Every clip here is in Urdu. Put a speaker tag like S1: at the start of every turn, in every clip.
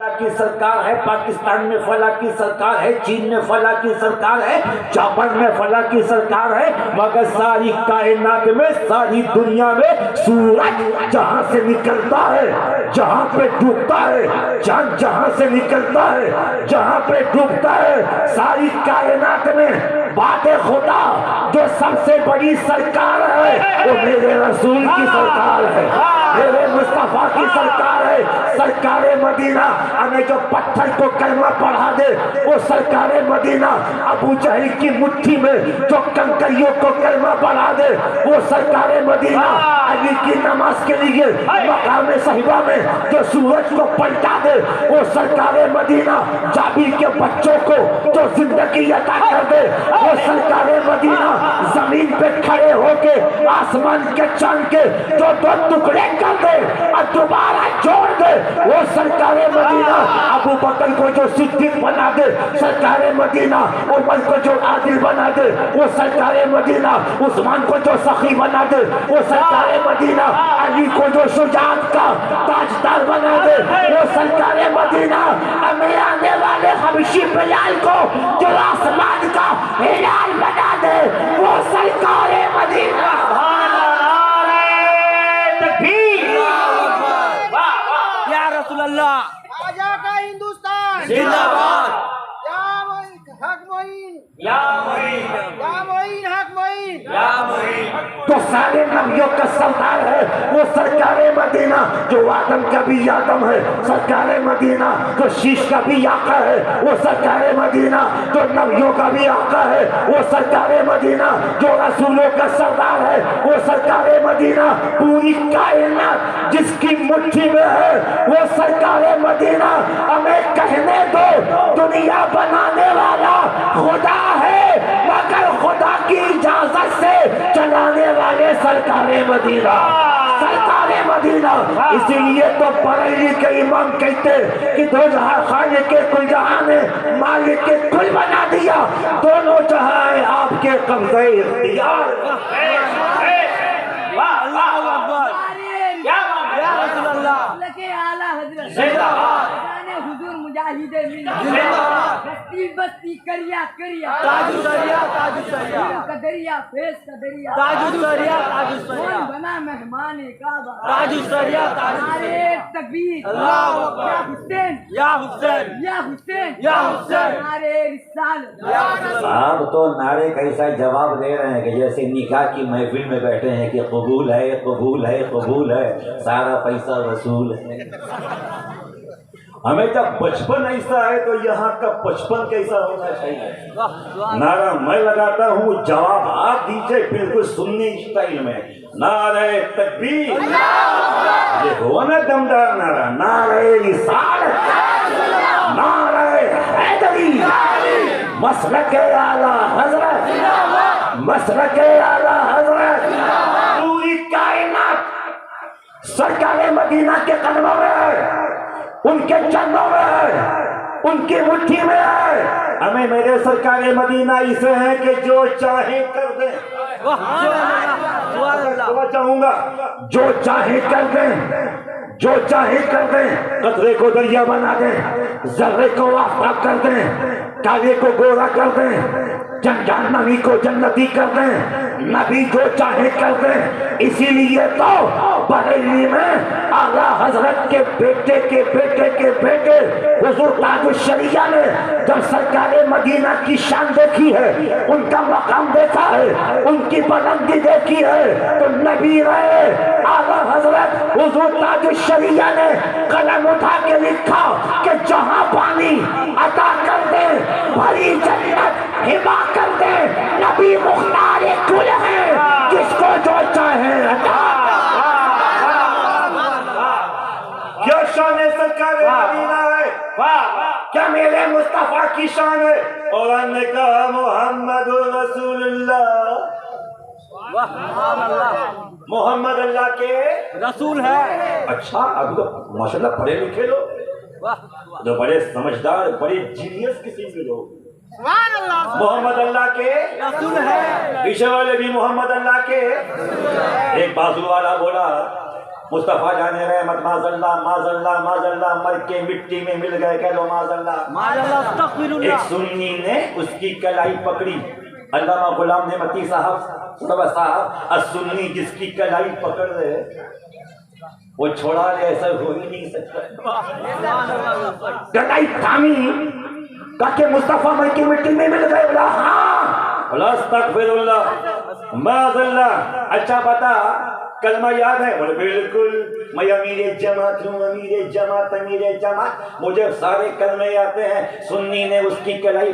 S1: کی سرکار ہے، پاکستان میں فلاں کی سرکار ہے، چین میں فلاں کی سرکار ہے، جاپان میں فلاں کی سرکار ہے، مگر ساری کائنات میں، ساری دنیا میں سورج جہاں سے نکلتا ہے جہاں پہ ڈوبتا ہے، چاند جہاں سے نکلتا ہے جہاں پہ ڈوبتا ہے، ساری کائنات میں بات خدا جو سب سے بڑی سرکار ہے وہ میرے رسول کی سرکار ہے، میرے مصطفیٰ کی سرکار ہے، سرکار مدینہ۔ ہمیں جو پتھر کو کلمہ پڑھا دے وہ سرکار مدینہ، ابو جہل کی مٹھی میں جو کنکریوں کو کلمہ پڑھا دے وہ سرکار مدینہ، علی کی نماز کے لیے مقام صحبہ میں جو سورج کو پلٹا دے وہ سرکار مدینہ، جابر کے بچوں کو جو زندگی عطا کر دے وہ سرکار مدینہ، زمین پہ کھڑے ہو کے آسمان کے چاند کے جو دو ٹکڑے کر دے اور دوبارہ جوڑ دے وہ سرکار مدینہ، ابو بکر کو جو صدیق بنا دے سرکار مدینہ، عمر کو جو عادل بنا دے وہ سرکار مدینہ، عثمان کو جو سخی بنا دے وہ سرکار مدینہ، علی کو جو شجاعت کا تاجدار بنا دے وہ سرکار مدینہ، ہمیں آنے والے حبشی بلال کو جو آسمان کا ہلال بنا دے وہ سرکار مدینہ۔
S2: یا رسول اللہ،
S3: آجا کا ہندوستان
S2: زندہ باد،
S3: یا معین حق معین،
S2: یا معین،
S3: یا معین حق معین،
S2: یا معین۔
S1: تو سارے نبیوں کا سردار ہے وہ سرکار مدینہ، جو آدم کا بھی آدم ہے سرکار مدینہ، جو شیش کا بھی آقا ہے وہ سرکار مدینہ، جو نبیوں کا بھی آقا ہے وہ سرکار مدینہ، جو رسولوں کا سردار ہے وہ سرکار مدینہ، پوری کائنات جس کی مٹھی میں ہے وہ سرکار مدینہ۔ ہمیں کہنے دو دنیا بنانے والا خدا ہے مگر خدا کی اجازت سے چلانے والے سرکار مدینہ، سرکار مدینہ۔ اسی لیے تو بریلی کے امام کہتے کہ دو جہاں خالق کے کل جہاں نے مالک کے کل بنا دیا، دونوں جہاں آپ کے قبضے اختیار۔
S2: اللہ اکبر، یا رسول اللہ،
S3: لکے اعلیٰ حضرت
S2: زندہ باد،
S3: جانے حضور مجاہد ملت،
S2: زندہ باد،
S3: بستی بستی کریا کریا،
S2: تاج الدریا، تاج الدریا،
S3: کا دریا فیض کا دریا،
S2: تاج الدریا، تاج الدریا،
S3: کون بنا مہمان کعبہ،
S2: تاج الدریا، تاج
S3: نعرے
S2: الدریا،
S3: تکبیر،
S2: اللہ اکبر،
S3: یا حسین،
S2: یا حسین،
S3: یا حسین،
S2: یا حسین،
S3: نعرے رسالت،
S2: یا رسول۔
S1: آپ تو نعرے کا ایسا جواب دے رہے ہیں کہ جیسے نکاح کی محفل میں بیٹھے ہیں کہ قبول ہے قبول ہے قبول ہے، سارا پیسہ وصول ہے۔ ہمیں جب بچپن ایسا ہے تو یہاں کا بچپن کیسا ہونا چاہیے؟ نعرہ میں لگاتا ہوں، جواب آپ دیجئے بالکل سنی اسٹائل میں، نعرہ تکبیر، یہ ہوا نا دمدار نعرہ، نعرہ رسالت، نعرہ حیدری، مسلک اعلیٰ حضرت، مسلک اعلیٰ حضرت، پوری کائنات سرکار مدینہ کے قدموں میں ہے، ان کے چرنوں میں ہے، ان کی مٹھی میں ہے۔ ہمیں میرے سرکار مدینہ اسے ہیں کہ جو چاہے کر دیں، دعا چاہوں گا، جو چاہے کر دیں، جو چاہے کر دیں، قطرے کو دریا بنا دیں، ذرے کو آفتاب کر دیں، کالے کو گورا کر دیں، جہنمی کو جنتی کر دیں، نبی جو چاہے کر دیں۔ اسی لیے تو بریلی میں اعلیٰ حضرت کے بیٹے کے بیٹے کے بیٹے حضور تاج الشریعہ نے جب سرکار مدینہ کی شان دیکھی ہے، ان کا مقام دیکھا ہے، ان کی بلندی دیکھی ہے، تو نبی رہے اعلیٰ حضرت حضور تاج الشریعہ نے قلم اٹھا کے لکھا کہ جہاں پانی عطا کر دے بھری جنت ہبا کر دے، نبی مختار کل ہے جس کو جو چاہے عطا۔ کیا شان سرکار مدینہ ہے، کیا میرے مصطفیٰ کی شان ہے؟ قرآن نے کہا محمد رسول اللہ، محمد اللہ کے
S2: رسول ہے۔
S1: اچھا اب تو ماشاءاللہ پڑھے لکھے لوگ، جو بڑے سمجھدار بڑے جینیس قسم کے لوگ، محمد اللہ کے
S2: رسول ہے۔
S1: پیچھے والے بھی محمد اللہ کے۔ ایک بازو والا بولا مصطفیٰ جانے رحمت معذاللہ معذاللہ معذاللہ مر کے مٹی میں مل گئے، کہہ دو معذاللہ۔ ایک سنی نے اس کی کلائی پکڑی، علامہ غلام نعمتی صاحب السنی جس کی کلائی پکڑ رہے وہ چھوڑا لے، ایسا ہو ہی نہیں سکتا۔ کلائی تھامی کہا کہ مصطفیٰ مر کی مٹی میں مل گئے، بولا ہاں، بولا استغفر اللہ معاذ اللہ، اچھا بتا کلمہ یاد ہے؟ بولے بالکل، میں امیر جماعت ہوں، امیر جماعت امیر جماعت، مجھے سارے کلمے آتے ہیں۔ سنی نے اس کی کلائی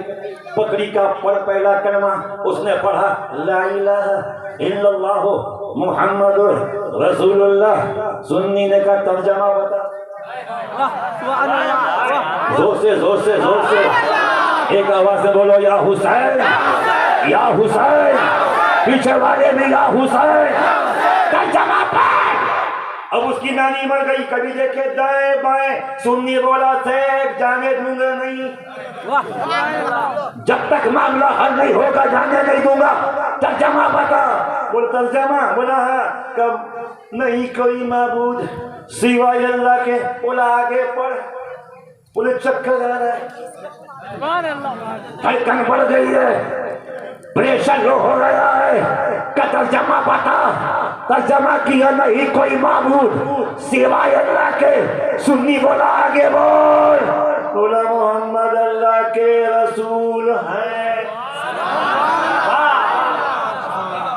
S1: پکڑی کا پڑھ پہلا کلمہ، اس نے پڑھا لا الہ الا اللہ محمد رسول اللہ۔ سنی نے کہا ترجمہ بتا، زور سے زور سے زور سے ایک آواز سے بولو یا حسین یا حسین، پیچھے والے میں یا حسین، ترجمہ پڑھ۔ اب اس کی نانی مر گئی، کبھی دیکھے دائیں بائیں، سنی بولا سیف جانے دوں گا نہیں، جب تک معاملہ حل نہیں ہوگا جانے نہیں دوں گا، ترجمہ بتا۔ بول ترجمہ، بولا ہاں، کب نہیں کوئی معبود سوائے اللہ کے، بولا آگے پڑھ، بولے چکر آ رہا ہے، دھڑکن بڑھ گئی ہے، پریشر لو ہو رہا ہے، کہ ترجمہ بتا۔ ترجمہ کیا نہیں کوئی معبود سوائے اللہ کے، سنی بولا آگے بول، بولا محمد اللہ کے رسول ہیں،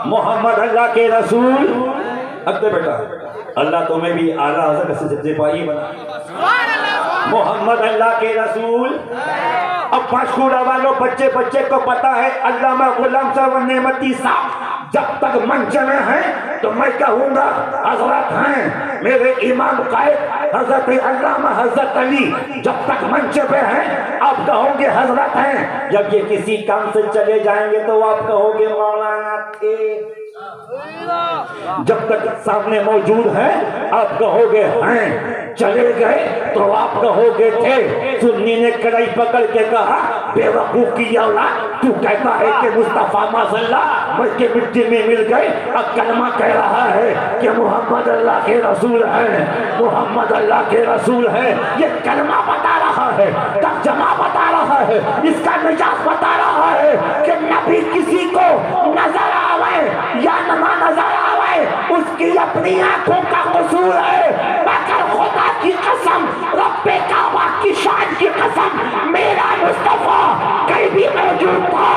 S1: محمد اللہ کے رسول۔ اب دے بیٹا، اللہ تمہیں بھی اعلیٰ حضرت سے سپاہی بنا، محمد اللہ کے رسول۔ اب پاشکورہ والوں بچے بچے کو پتا ہے علامہ غلام صاحب نعمتی صاحب جب تک منچ میں ہیں تو میں کہوں گا حضرت ہیں، میرے امام قائد حضرت علامہ حضرت علی جب تک منچ پہ ہیں آپ کہو گے حضرت ہیں، جب یہ کسی کام سے چلے جائیں گے تو آپ کہو گے مولانا تھے، جب تک سامنے موجود ہیں آپ کہو گے ہیں، چلے گئے تو آپ کہو گے تھے۔ سنی نے کڑائی پکڑ کے کہا بے وقوف کی اولاد، تو کہتا ہے کہ مصطفیٰ اللہ مر کے مٹی میں مل گئے، اب کلمہ کہہ رہا ہے کہ محمد اللہ کے رسول ہیں، محمد اللہ کے رسول ہیں، یہ کلمہ بتا رہا ہے، ترجمہ بتا رہا ہے، اس کا مزاج بتا رہا ہے کہ نبی کسی کو نظر آوے یا نہ نظر آوے اس کی اپنی آنکھوں کا قصور ہے، مگر خدا کی قسم، رب کعبہ کی شان کی قسم، میرا مصطفیٰ کل بھی موجود تھا،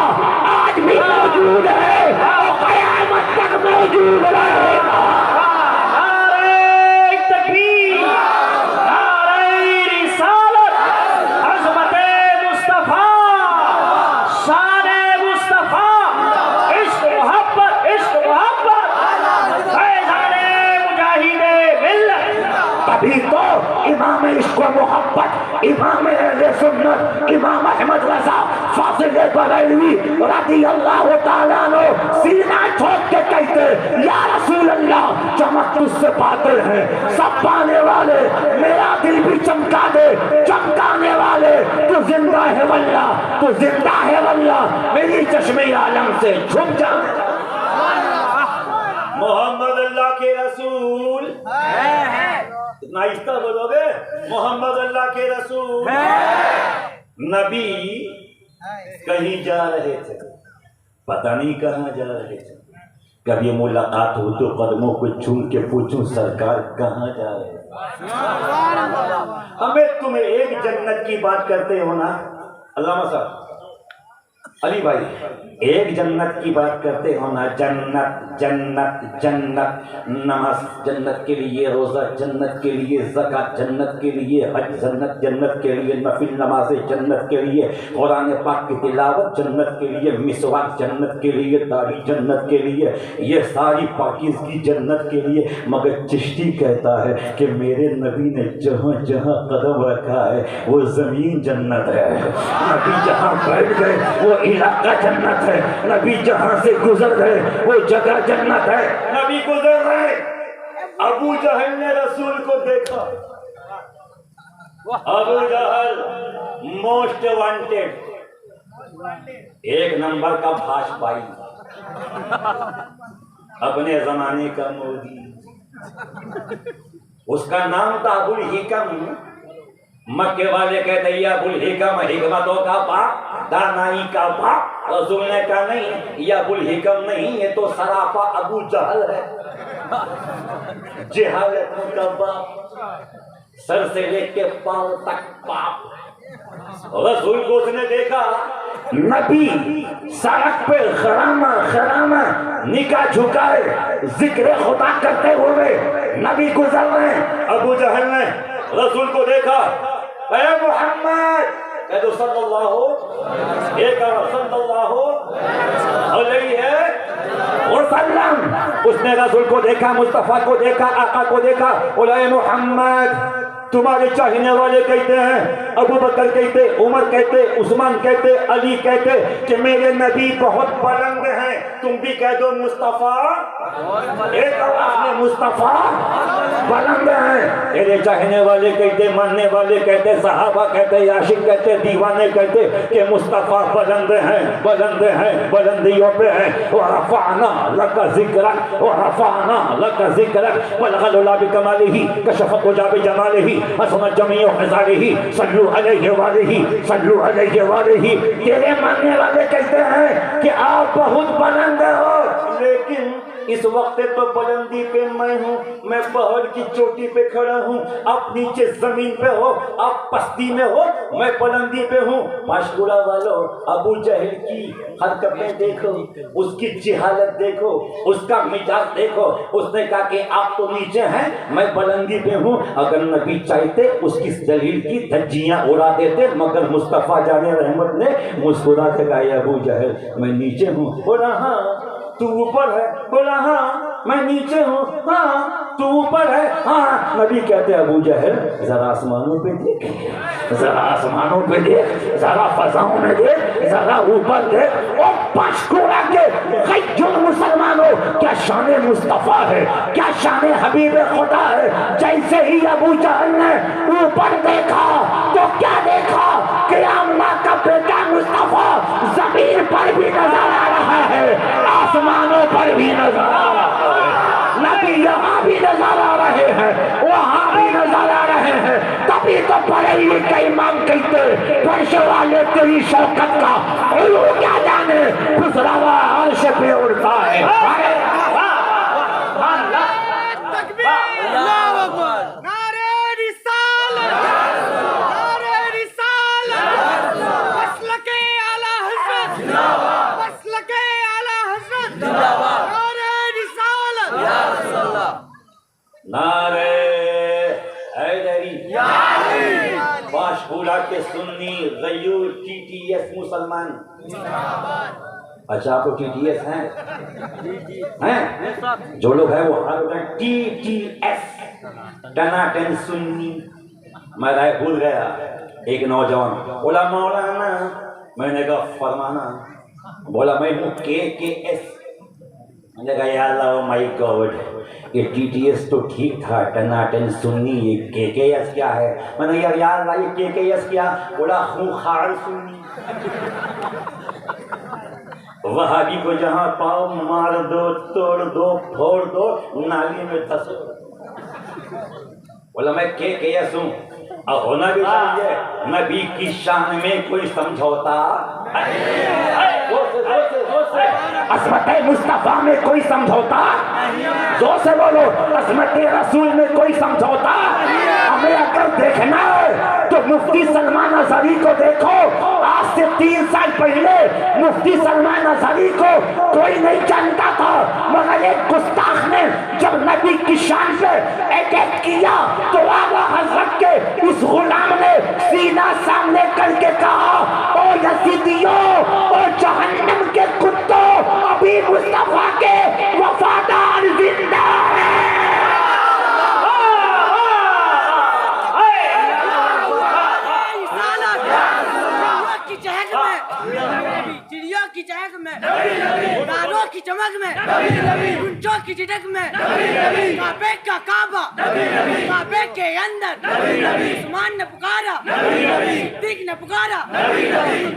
S1: آج بھی موجود ہے اور قیامت تک موجود رہے گا۔ نعرہ تکبیر، نعرہ رسالت، عظمت مصطفیٰ، شان مصطفیٰ، عشق محبت، عشق محبت، فیضان مجاہد ملت۔ تبھی تو امام عشق و محبت، امام اہل سنت، امام احمد رضا فاضل بریلوی رضی اللہ تعالیٰ عنہ سینہ ٹھوک کے کہتے یا رسول اللہ چمک تجھ سے باطل ہے، سب پانے والے میرا دل بھی چمکا دے، چمکانے والے تو زندہ ہے واللہ، تو زندہ ہے واللہ، میری چشمے عالم سے چھپ جا۔ محمد اللہ کے رسول اتنا آہستہ بولو گے، محمد اللہ کے رسول۔ نبی کہیں جا رہے تھے، پتہ نہیں کہاں جا رہے تھے، کبھی ملاقات ہو تو قدموں کو چوم کے پوچھوں سرکار کہاں جا رہے تھے۔ ہمیں تمہیں ایک جنت کی بات کرتے ہو نا علامہ صاحب علی بھائی، ایک جنت کی بات کرتے ہو نا، جنت جنت جنت، نماز جنت کے لیے، روزہ جنت کے لیے، زکات جنت کے لیے، حج جنت جنت کے لیے، نفل نمازیں جنت کے لیے، قرآن پاک کی تلاوت جنت کے لیے، مسواک جنت کے لیے، داڑھی جنت کے لیے، یہ ساری پاکیزگی جنت کے لیے، مگر چشتی کہتا ہے کہ میرے نبی نے جہاں جہاں قدم رکھا ہے وہ زمین جنت ہے، نبی جہاں بیٹھ گئے وہ علاقہ جنت ہے، نبی جہاں سے گزر گئے وہ جگہ جنت ہے۔ نبی گزر گئے، ابو جہل نے رسول کو دیکھا، ابو جہل موسٹ وانٹیڈ، ایک نمبر کا بھاش پائی، اپنے زمانے کا مودی، اس کا نام تھا ابو الحکم. مکے والے کہتے ہیں یہ ابو الحکم حکمتوں کا باپ، دانائی کا باپ. رسول نے کہا نہیں، یہ ابو الحکم نہیں، یہ تو سراپا ابو جہل ہے، جہالتوں کا باپ، سر سے لے کے پاؤں تک پاپ. رسول کو اس نے دیکھا، نبی سڑک پہ خرامہ نکاح جھکائے ذکر خدا کرتے ہوئے نبی گزر رہے ہیں. ابو جہل نے رسول کو دیکھا، اے محمد، کہہ دو صلی اللہ علیہ وسلم. اس نے رسول کو دیکھا، مصطفیٰ کو دیکھا، آقا کو دیکھا، بولا اے محمد، تمہارے چاہنے والے کہتے ہیں، ابو بکر کہتے، عمر کہتے، عثمان کہتے، علی کہتے کہ میرے نبی بہت بلند ہیں. تم بھی کہہ دو مصطفیٰ، ایک آواز میں مصطفیٰ بلند ہیں. میرے چاہنے والے کہتے، ماننے والے کہتے، صحابہ کہتے، عاشق کہتے، دیوانے کہتے کہ مصطفیٰ بلند ہیں، بلند ہیں، بلندیوں پہ ہیں. وَرَفَعْنَا لَكَ ذِكْرَكَ وَرَفَعْنَا لَكَ ذِكْرَكَ بَلَغَ الْعُلَا بِكَمَالِهِ كَشَفَ الدُّجَى بِجَمَالِهِ حسنت جمیع خصالہ. صلو علیہ وآلہ، صلو علیہ وآلہ. تیرے ماننے والے کہتے ہیں کہ آپ بہت بلند ہو، لیکن اس وقت تو بلندی پہ میں ہوں، میں پہاڑ کی چوٹی پہ کھڑا ہوں، آپ نیچے زمین پہ ہو، آپ پستی میں ہو، میں بلندی پہ ہوں. مشکورہ والو، ابو جہل کی حرکتیں دیکھو، اس کی جہالت دیکھو، اس کا مزاج دیکھو. اس نے کہا کہ آپ تو نیچے ہیں، میں بلندی پہ ہوں. اگر نبی چاہتے اس کی دلیل کی دھجیاں اڑا دیتے، مگر مصطفیٰ جان رحمت نے مسکرا کے کہا اے ابو جہل میں نیچے ہوں. بولا ہاں تو اوپر ہے، بولا ہاں میں نیچے ہوں، ہاں تو اوپر ہے، ہاں. نبی کہتے ابو جہل ذرا آسمانوں پہ دیکھ، ذرا آسمانوں پہ دیکھ، ذرا فضاؤں میں دیکھ، ذرا اوپر دیکھ. اور پشکورا کے غیور مسلمانوں، کیا شان مصطفیٰ ہے، کیا شان حبیب خدا ہے. جیسے ہی ابو جہل نے اوپر دیکھا تو کیا دیکھا کہ اللہ کا بیٹا مصطفیٰ زمین پر بھی نظر آ رہا ہے، آسمانوں پر بھی نظر آ رہا ہے. نبی یہاں بھی نظر آ رہے ہیں، وہاں بھی نظر آ رہے ہیں. تبھی تو پڑھے لکھے امام کہتے فرش والے تیری شوکت کا علو کیا جانے، خسرا ہوا عرش پہ اڑتا ہے.
S2: اللہ اکبر. نعرہ رسالت، نعرہ رسالت، مسلک اعلی حضرت، مسلک اعلی حضرت، نعرہ رسالت، یا رسول اللہ،
S1: نعرہ حیدری. باشپورہ کے سنی غیور ٹی ٹی ایس مسلمان. اچھا آپ کو ٹی ٹی ایس ہیں؟ جو لوگ ہیں وہ ہر ٹی ٹی ایس ٹناٹن سنی. میں رائے بھول گیا. ایک نوجوان بولا مولانا، میں نے کہا فرمانا. بولا میں ہوں کے ایس. میں نے کہا یا اللہ مائی گاڈ، یہ ٹی ٹی ایس تو ٹھیک تھا، ٹناٹن سنی، یہ کے ایس کیا ہے؟ میں نے کہا یا اللہ یہ کے ایس کیا؟ بولا خونخوار سنی. وہابی کو جہاں پاؤ مار دو، توڑ دو، پھوڑ دو، نالی میں دھس دو. بولا میں کے ایس ہوں. اب ہونا بھی چاہیے. نبی کی شان میں کوئی سمجھوتا، عصمت مصطفیٰ میں کوئی سمجھوتا، زور سے بولو، عصمت رسول میں کوئی سمجھوتا. ہمیں اگر دیکھنا ہے تو مفتی سلمان اظہری کو دیکھو. آج سے 3 سال پہلے مفتی سلمان اظہری کو کوئی نہیں جانتا تھا، مگر ایک گستاخ نے جب نبی کی شان سے اٹیک کیا تو اعلیٰ حضرت کے اس غلام نے سینہ سامنے کر کے کہا او یزیدیوں، او جہنم کے کتوں، ابھی مصطفیٰ کے وفادار زندہ ہیں.
S3: چڑیوں کی چہک میں، تاروں کی چمک میں، گنچوں کی چٹک میں، کعبے کا کعبہ، کعبے کے اندر عثمان نے پکارا، صدیق نے پکارا،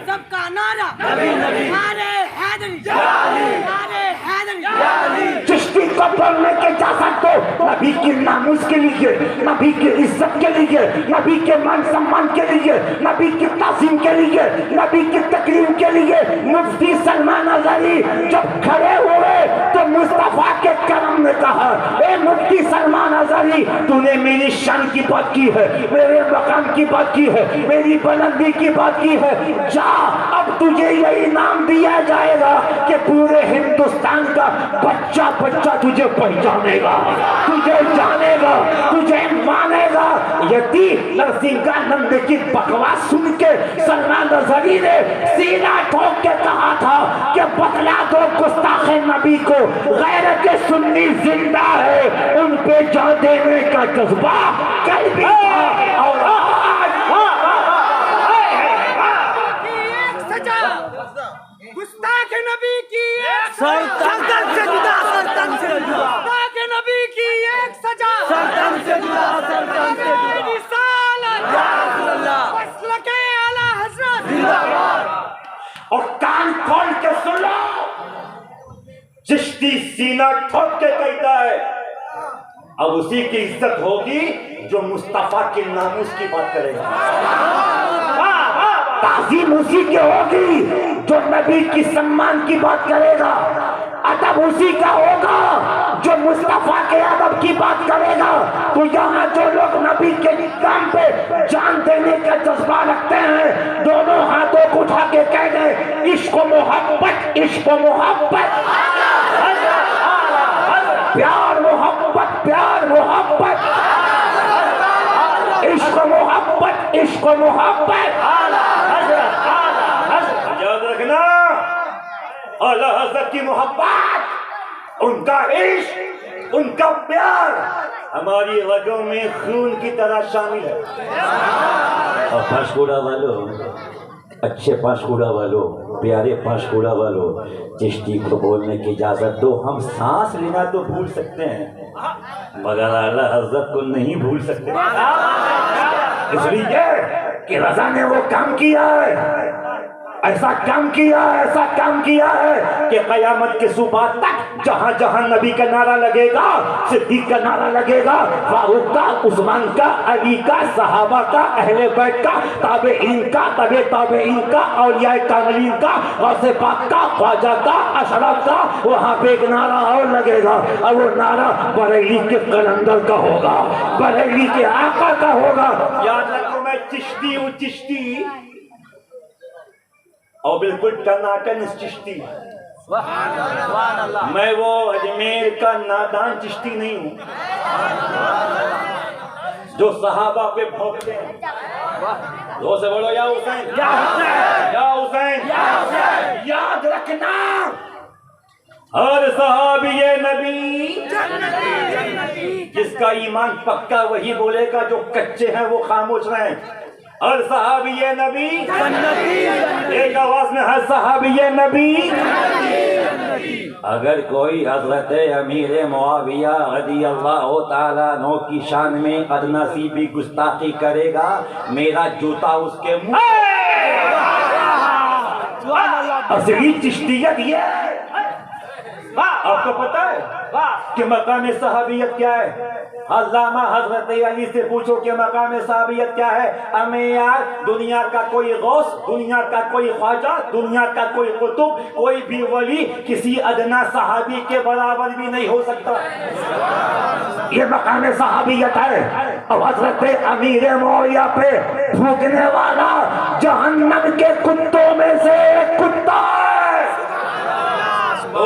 S3: سب کا نعرہ نعرہ حیدری، نعرہ حیدری.
S1: چشتی کو بولنے کی اجازت دو، نبی کی ناموس کے لیے، نبی کی عزت کے لیے، نبی کے مان سمان کے لیے، نبی کی تعظیم کے لیے، نبی کی تکریم کے لیے۔ مفتی سلمان اظہری جب کھڑے ہوئے تو مصطفیٰ کے کرم نے کہا، اے مفتی سلمان اظہری، تو نے میری شان کی بات کی ہے، میرے مقام کی بات کی ہے، میری بلندی کی بات کی ہے، جا اب تجھے یہی نام دیا جائے گا کہ پورے ہندوستان کا بچہ بچہ تجھے پہچانے گا، تجھے جانے گا، تجھے مانے گا۔ یتی نرسنگھانند کی بکواس سن کے سلمان اظہری نے سینہ ٹھوک کے کہا تھا کہ بتلا دو گستاخ نبی کو غیرت سنی زندہ ہے، ان پہ جان دینے کا جذبہ کل بھی تھا اور آج
S2: گستاخ نبی کی ایک
S3: سلطنت سے جدا، سلطنت سے جدا،
S2: گستاخ نبی کی ایک سزا،
S3: سلطنت سے جدا، سلطنت سے جدا۔
S2: رسالت
S3: یا رسول اللہ،
S2: مسلک اعلی حضرت
S3: زندہ باد۔
S1: اور کان کھول کے سن لو، چشتی سینہ ٹھوک کے کہتا ہے اب اسی کی عزت ہوگی جو مصطفیٰ کے ناموس کی بات کرے گا، تعظیم اسی کی ہوگی جو نبی کی سمان کی بات کرے گا، ادب اسی کا ہوگا جو مصطفیٰ کے ادب کی بات کرے گا۔ تو یہاں جو لوگ نبی کے کام پہ جان دینے کا جذبہ رکھتے ہیں، دونوں ہاتھوں کو اٹھا کے کہہ دیں عشق و محبت، عشق و محبت، پیار محبت، پیار محبت، عشق و محبت، عشق و محبت۔ یاد رکھنا اعلیٰ حضرت کی محبت، ان کا عشق، ان کا پیار ہماری رگوں میں خون کی طرح شامل ہے۔ اور پانشکوڑا والوں، اچھے پانشکوڑا والوں، پیارے پانشکوڑا والوں، چشتی کو بولنے کی اجازت دو۔ ہم سانس لینا تو بھول سکتے ہیں مگر اعلیٰ حضرت کو نہیں بھول سکتے، اس لیے کہ رضا نے وہ کام کیا ہے، ایسا کام کیا ہے، ایسا کام کیا ہے کہ قیامت کے صبح تک جہاں جہاں نبی کا نعرہ لگے گا، صدیق کا نعرہ لگے گا، فاروق کا، عثمان کا، علی کا، صحابہ کا، اہل بیت کا، تابعین کا، تبع تابعین کا، اولیاء کاملین کا، غوث پاک کا، خواجہ کا، اشرف کا، وہاں پہ ایک نعرہ اور لگے گا اور وہ نعرہ بریلی کے قلندر کا ہوگا، بریلی کے آقا کا ہوگا۔ یاد رکھو میں چشتی ہوں، چشتی، اور بالکل ٹناٹن چشتی، میں وہ اجمیر کا نادان چشتی نہیں ہوں جو صحابہ پہ بھونکتے ہیں۔ دو سے بولو یا حسین، یا حسین، یا حسین، یا حسین۔ یاد رکھنا ہر صحابی نبی جس کا ایمان پکا وہی بولے گا، جو کچے ہیں وہ خاموش رہیں۔ ہر صحابی نبی ایک آواز میں، ہر صحابی نبی۔ اگر کوئی حضرت امیر معاویہ رضی اللہ تعالیٰ عنہ کی شان میں ادنا سی بھی گستاخی کرے گا، میرا جوتا اس کے منہ۔ اصلی چشتیت یہ ہے، آپ کو پتا ہے کہ مقام صحابیت کیا ہے؟ علامہ حضرت علی سے پوچھو کہ مقام صحابیت کیا ہے؟ ہمیں یار دنیا کا کوئی غوث، دنیا کا کوئی خواجہ، دنیا کا کوئی قطب، کوئی بھی ولی کسی ادنا صحابی کے برابر بھی نہیں ہو سکتا۔ یہ مقام صحابیت ہے۔ اور حضرت امیر معاویہ پہ پھونکنے والا جہنم کے کتوں میں سے ایک کتا ہے۔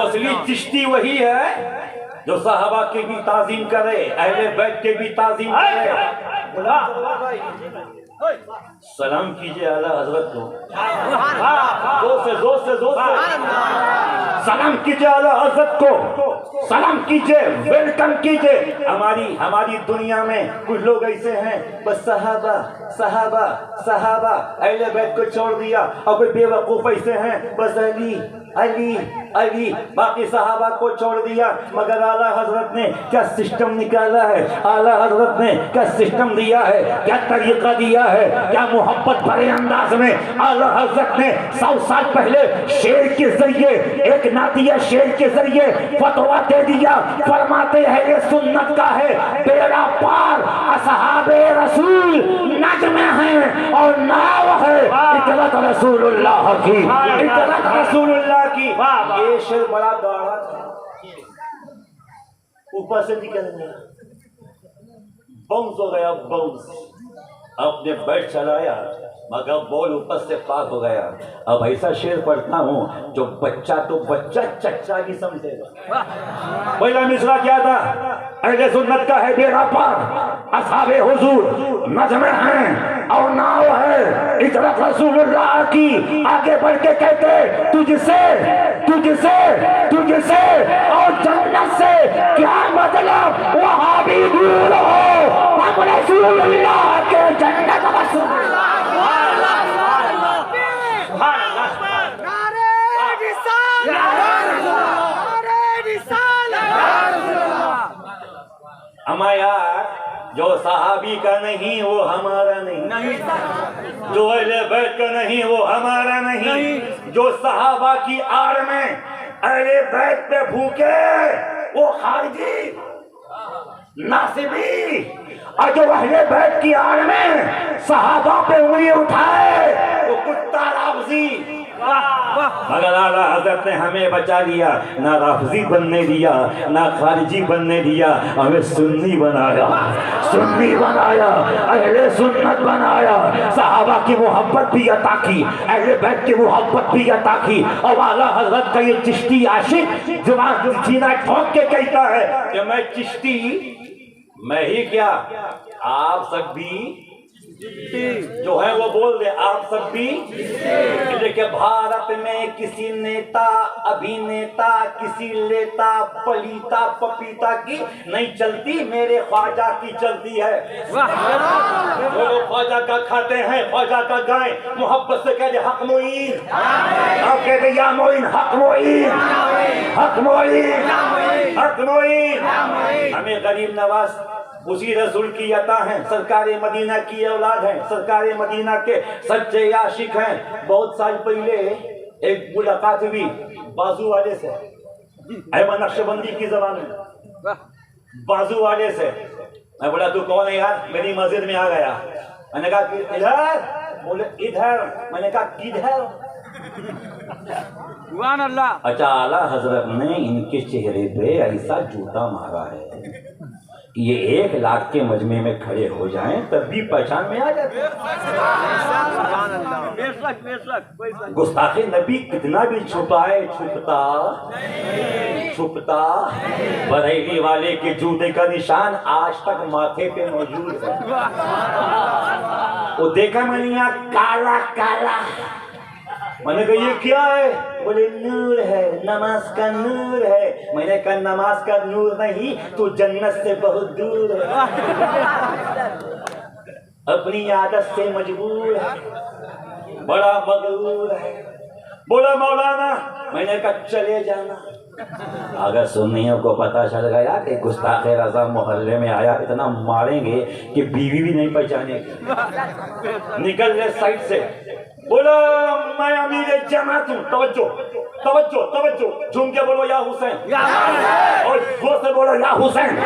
S1: اصلی چشتی وہی ہے جو صحابہ کی بھی تعظیم کرے، اہل بیت کے بھی تعظیم کرے۔ سلام کیجئے اعلیٰ حضرت کو، زور سے سلام کیجئے اعلیٰ حضرت کو، سلام کیجئے، ویلکم کیجئے۔ ہماری دنیا میں کچھ لوگ ایسے ہیں بس صحابہ صحابہ صحابہ، اہل بیت کو چھوڑ دیا، اور کوئی بے وقوف ایسے ہیں بس علی علی علی، باقی صحابہ کو چھوڑ دیا۔ مگر اعلیٰ حضرت نے کیا سسٹم نکالا ہے، اعلیٰ حضرت نے کیا سسٹم دیا ہے، کیا طریقہ دیا ہے، کیا محبت بھرے انداز میں اعلیٰ حضرت نے 100 سال پہلے شعر کے ذریعے ایک نعتیہ شعر کے ذریعے فتویٰ دے دیا، فرماتے ہیں یہ سنت کا ہے بیڑا پار، اصحاب رسول نجم ہیں اور ناو ہے اطرت رسول اللہ کی، اطرت رسول اللہ کی۔ یہ شعر بڑا گاڑا تھا، اوپر سے نکل گیا، باؤنس ہو گیا، باؤنس اپنے بیٹ چلایا مگر بال اوپر سے پاک ہو گیا۔ اب ایسا شعر پڑھتا ہوں جو بچہ تو بچہ چچا بھی سمجھے گا۔ پہلا مصرع کیا تھا؟ اہل سنت کا ہے بیڑا پار، اصحاب حضور نجم ہیں اور ناؤ ہے اطرت رسول اللہ کی۔ آگے بڑھ کے کہتے تجھ سے اور جنت سے کیا مطلب، وہابی دور ہو ہم رسول اللہ کے، جنت رسول اللہ۔ ہمارا یار جو صحابی کا نہیں وہ ہمارا نہیں، جو اہل بیت کا نہیں وہ ہمارا نہیں، جو صحابہ کی آڑ میں اہل بیت پہ بھوکے وہ خارجی ناصبی، اور جو اہل بیت کی آڑ میں صحابہ پہ انگلی اٹھائے وہ کتا رافضی۔ مگر اعلیٰ حضرت نے ہمیں بچا لیا، نہ رافضی بننے دیا نہ خارجی بننے دیا، ہمیں سنی بنایا، سنی بنایا، اہل سنت بنایا، صحابہ کی محبت بھی عطا کی، اہل بیت کی محبت بھی عطا کی۔ اور اعلیٰ حضرت کا یہ چشتی عاشق زبان سینہ ٹھوک کے کہتا ہے کہ میں چشتی، میں ہی کیا آپ سب بھی جو ہے وہ بول دے آپ سب بھی، کہ بھارت میں کسی نیتا ابھینیتا کسی لیتا پلیتا پپیتا کی نہیں چلتی، میرے خواجہ کی چلتی ہے۔ وہ لوگ خواجہ کا کھاتے ہیں، خواجہ کا گائیں، محبت سے کہتے حق معین، آپ کہتے یا معین، حق معین، حق معین، حق معین۔ ہمیں غریب نواز اسی رسول کی عطا ہیں، سرکار مدینہ کی اولاد ہیں، سرکار مدینہ کے سچے عاشق ہیں۔ بہت سال پہلے ایک ملاقات ہوئی بازو والے سے، احمد نقشبندی کی زبان میں، بازو والے سے۔ میں بولا تو کون ہے یار؟ میری مسجد میں آ گیا، میں نے کہا ادھر، بولے ادھر، میں نے کہا کدھر؟
S3: سبحان اللہ۔
S1: اچھا اعلیٰ حضرت نے ان کے چہرے پہ ایسا جوتا مارا ہے کہ یہ 1 لاکھ کے مجمع میں کھڑے ہو جائیں تب بھی پہچان میں آ جاتے ہیں۔ گستاخ نبی کتنا بھی چھپائے چھپتا بریلی والے کے جوتے کا نشان آج تک ماتھے پہ موجود ہے۔ وہ دیکھا میں نے یہاں کالا کالا، میں نے کہا یہ کیا ہے؟ بولے نور ہے، نماز کا نور ہے۔ میں نے کہا نماز کا نور نہیں، تو جنت سے بہت دور ہے، اپنی عادت سے مجبور ہے، بڑا مغرور ہے۔ بولا مولانا، میں نے کہا چلے جانا۔ اگر سنیوں کو پتا چل گیا کہ گستاخ رضا محلے میں آیا، اتنا ماریں گے کہ بیوی بھی نہیں پہچانے گی۔ نکل لے سائڈ سے، بولا میں امیر جماعت ہوں، توجہ توجہ توجہ، جھوم کے بولو یا حسین، اور زور سے بولو یا حسین،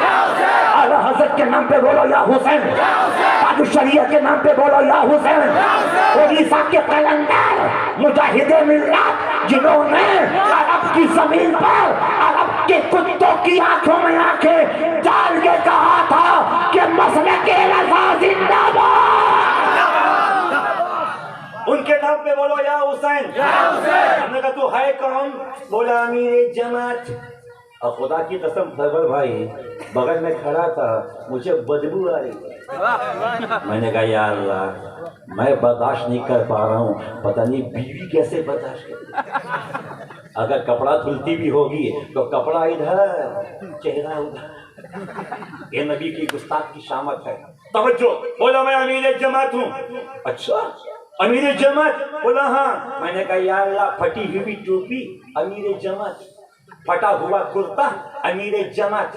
S1: اعلیٰ حضرت کے نام پہ بولو یا حسین، تاج الشریعہ کے نام پہ بولو یا حسین۔ اڑیسہ کے قلندر مجاہد ملت جنہوں نے عرب کی زمین پر عرب کے کتوں کی آنکھوں میں آنکھیں ڈال کے کہا تھا کہ مسلک رضا زندہ باد، ان کے نام پہ بولو یا حسین۔ ہم نے کہا تو ہے کون؟ بولا امیر جماعت۔ اور خدا کی قسم سرور بھائی بغل میں کھڑا تھا، مجھے بدبو آ رہی، میں نے کہا یا اللہ میں برداشت نہیں کر پا رہا ہوں، پتہ نہیں بیوی کیسے برداشت کرے۔ اگر کپڑا دھلتی بھی ہوگی تو کپڑا ادھر، چہرہ ادھر۔ یہ نبی کی گستاخ کی شامت ہے۔ توجہ، بولا میں امیر جماعت ہوں۔ اچھا امیر جماعت؟ بولا ہاں۔ میں نے کہا یا اللہ پھٹی ہوئی ٹوپی امیر جماعت، پھٹا ہوا کرتا امیر جماعت،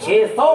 S1: 600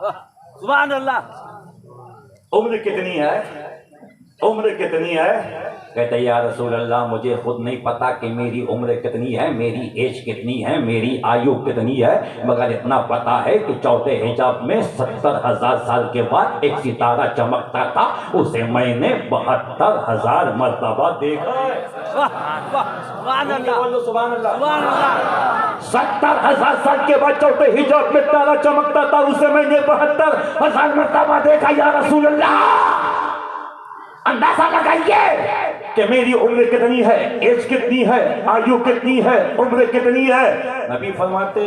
S4: سبحان اللہ.
S1: عمر کتنی ہے؟ عمر کتنی ہے؟ کہتے یا رسول اللہ مجھے خود نہیں پتا کہ میری عمر کتنی ہے، میری ایج کتنی ہے، میری آیو کتنی ہے، مگر اتنا پتا ہے کہ چوتھے حجاب میں 70,000 سال کے بعد ایک ستارہ چمکتا تھا، اسے میں نے 72,000 مرتبہ دیکھا ہے.
S4: سبحان اللہ.
S1: سبحان اللہ.
S4: سبحان اللہ.
S1: 70,000 سال کے بعد چوتھے حجاب میں تارا چمکتا تھا، اسے میں نے 72,000 مرتبہ دیکھا. یا رسول اللہ اندازہ لگائیے کہ میری عمر کتنی ہے، ایج کتنی ہے، آیو کتنی ہے، عمر کتنی ہے. نبی فرماتے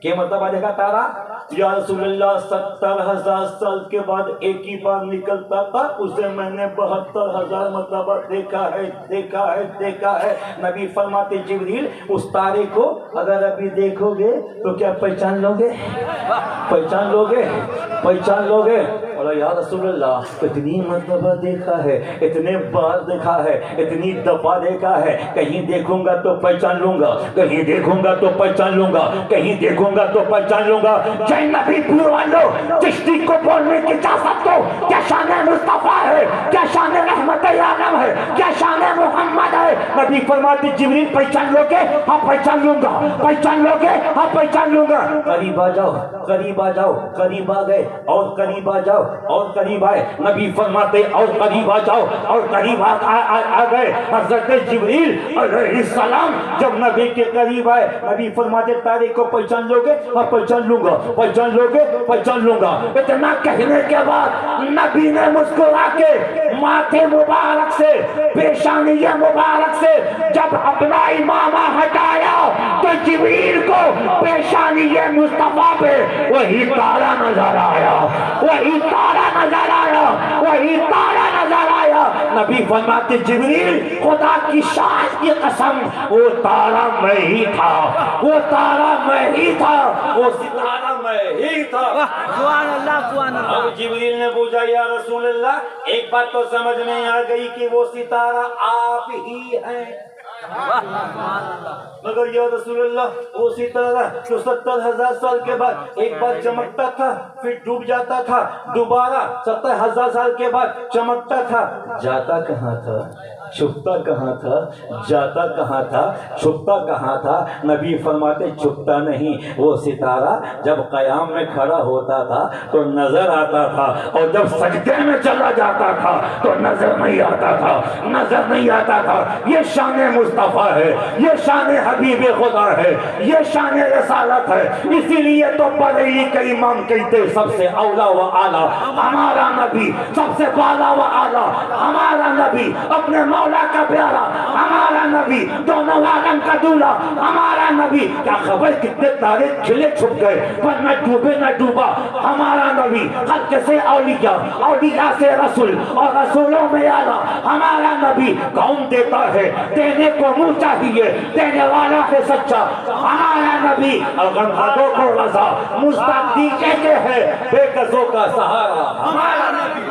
S1: کہ مرتبہ دیکھا تارا؟ یا رسول اللہ 70,000 سال کے بعد ایک ہی بار نکلتا تھا، اسے میں نے 72,000 مرتبہ دیکھا ہے، دیکھا ہے، دیکھا ہے. نبی فرماتے جبریل اس تارے کو اگر ابھی دیکھو گے تو کیا پہچان لو گے؟ پہچان لو گے؟ پہچان لو گے؟ اور یا رسول اللہ اتنی مرتبہ دیکھا ہے، اتنے بار دیکھا ہے، اتنی دفعہ دیکھا ہے، کہیں دیکھوں گا تو پہچان لوں گا، کہیں دیکھوں گا تو پہچان لوں گا، کہیں دیکھوں گا تو پہچان لوں گا. جے نبی پور والو چشتی کو بولنے کی اجازت دو. کیا شان مصطفیٰ ہے، کیا شان رحمت عالم ہے، کیا شان محمد ہے. نبی فرماتے جبریل پہچان لو گے؟ ہاں پہچان لوں گا. پہچان لو گے؟ ہاں پہچان لوں گا. قریب آ جاؤ، قریب آ جاؤ. قریب آ گئے اور قریب آ جاؤ اور قریب آئے. نبی فرماتے اور قریب آ جاؤ اور قریب آ گئے. حضرت جبریل علیہ السلام جب نبی کے قریب آئے، نبی فرماتے تاریخ کو پہچان لو گے؟ ہاں پہچان لوں گا. پہچان لو گے؟ پہچان لوں گا. اتنا کہنے کے بعد نبی نے مسکرا کے ماتھے مبارک سے، پیشانی مبارک سے جب اپنا امامہ ہٹایا تو جبریل کو پیشانی مصطفیٰ پہ وہی تارا نظر آیا، وہی تارا نظر آیا، وہی تارا نظر آیا. نبی فرماتے جبریل خدا کی شان کی قسم وہ تارا میں ہی تھا، وہ تارا میں ہی تھا، وہ ستارہ میں ہی تھا.
S4: سبحان اللہ. سبحان اللہ.
S1: اب جبریل نے پوچھا یا رسول اللہ ایک بات تو سمجھ میں آ گئی کہ وہ ستارہ آپ ہی ہیں، مگر یا رسول اللہ وہ ستارہ جو 70,000 سال کے بعد ایک بار چمکتا تھا پھر ڈوب جاتا تھا، دوبارہ 70,000 سال کے بعد چمکتا تھا، جاتا کہاں تھا، چھپتا کہاں تھا، جاتا کہاں تھا، چھپتا کہاں تھا؟ نبی فرماتے چھپتا نہیں. وہ ستارہ جب قیام میں کھڑا ہوتا تھا تو نظر آتا تھا، اور جب سجدے میں چلا جاتا تھا تو نظر نہیں آتا تھا، نظر نہیں آتا تھا. یہ شان مصطفیٰ ہے، یہ شان حبیب خدا ہے، یہ شان رسالت ہے. اسی لیے تو بریلی کے امام کہتے سب سے اولا و اعلیٰ ہمارا نبی، سب سے بالا و اعلیٰ ہمارا نبی، اپنے مولا کا پیارا ہمارا نبی، دونوں عالم کا دولہ ہمارا نبی. کیا خبر کتنے تارے کھلے چھپ گئے پر نہ ڈوبے نہ ڈوبا ہمارا نبی. خلق سے اولیاء، اولیاء سے رسول، اور رسولوں میں اعلیٰ ہمارا نبی. کون دیتا ہے؟ دینے کو منہ چاہیے، دینے والا ہے سچا ہمارا نبی. غمزدوں کو رضا، مستقدی کہتے ہیں بے کسوں کا سہارا ہمارا نبی.